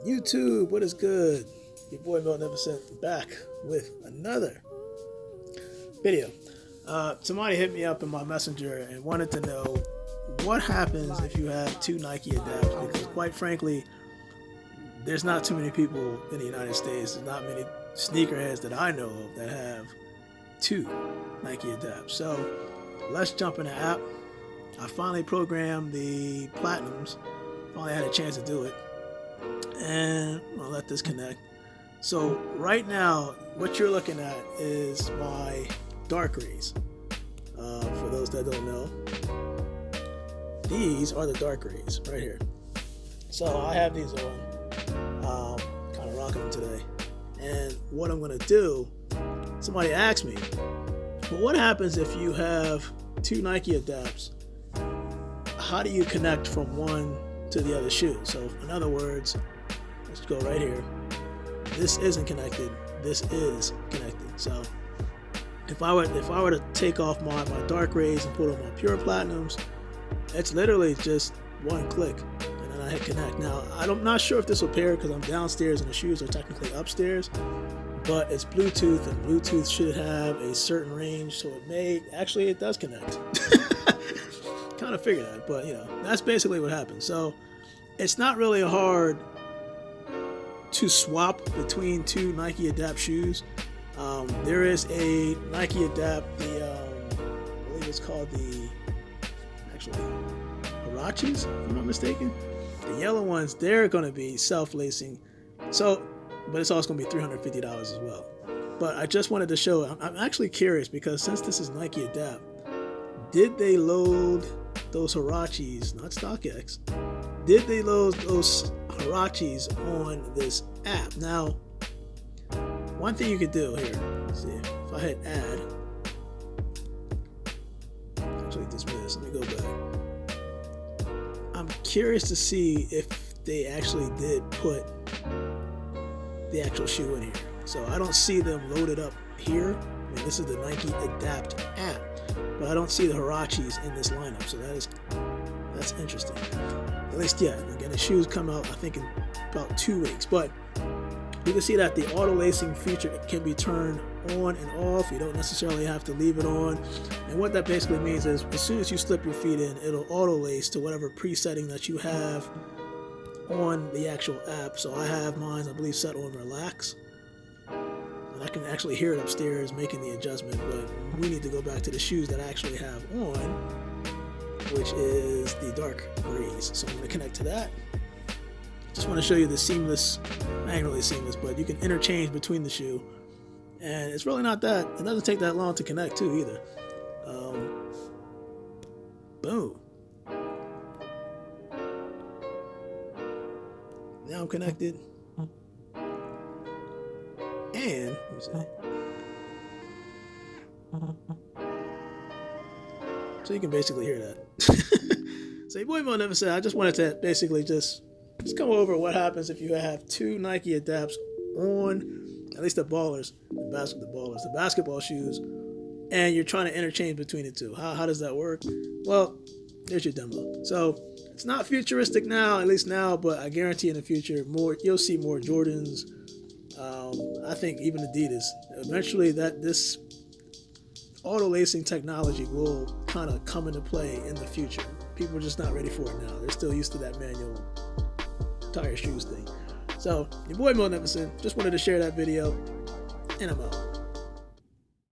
YouTube, what is good? Your boy Miltnificent back with another video. Somebody hit me up in my messenger and wanted to know what happens if you have two Nike Adapts, because quite frankly, there's not too many people in the United States, there's not many sneakerheads that I know of that have two Nike Adapts. So let's jump in the app. I finally programmed the Platinums, finally had a chance to do it, and I'll let this connect. So right now, what you're looking at is my Dark Rays. For those that don't know, these are the Dark Rays right here. So I have these on, kind of rocking them today. And what I'm gonna do, somebody asked me, well, what happens if you have two Nike Adapts? How do you connect from one to the other shoe? So in other words, let's go right here. This isn't connected. This is connected. So if I were to take off my Dark Rays and put on my Pure Platinums, it's literally just one click, and then I hit connect. Now I'm not sure if this will pair because I'm downstairs and the shoes are technically upstairs, but it's Bluetooth, and Bluetooth should have a certain range, so it does connect. Kind of figured that, but that's basically what happens. So it's not really hard to swap between two Nike Adapt shoes. There is a Nike Adapt, I believe it's called the Huaraches, if I'm not mistaken. The yellow ones, they're going to be self-lacing, but it's also going to be $350 as well. But I just wanted to show, I'm actually curious, because since this is Nike Adapt, did they load those Huaraches, not StockX, did they load those Huaraches on this app? Now, one thing you could do here, let's see, if I hit add, actually dismiss, let me go back. I'm curious to see if they actually did put the actual shoe in here. So I don't see them loaded up here. I mean, this is the Nike Adapt app, but I don't see the Huaraches in this lineup, so that's interesting. At least, yeah. Again, the shoes come out, I think, in about 2 weeks. But you can see that the auto lacing feature can be turned on and off. You don't necessarily have to leave it on. And what that basically means is, as soon as you slip your feet in, it'll auto lace to whatever presetting that you have on the actual app. So I have mine, I believe, set on relax. I can actually hear it upstairs making the adjustment, but we need to go back to the shoes that I actually have on, which is the Dark Rays. So I'm going to connect to that. Just want to show you the seamless, ain't really seamless, but you can interchange between the shoe, and it's really not that, it doesn't take that long to connect too either. Boom. Now I'm connected. And let me see. So you can basically hear that. So your boy Miltnificent, I just wanted to basically just come over what happens if you have two Nike Adapts on, at least the ballers, the basketball shoes, and you're trying to interchange between the two. How does that work? Well, there's your demo. So it's not futuristic now, at least now, but I guarantee in the future you'll see more Jordans. I think even Adidas. Eventually, this auto lacing technology will kind of come into play in the future. People are just not ready for it now. They're still used to that manual tire shoes thing. So your boy Miltnificent just wanted to share that video, and I'm out.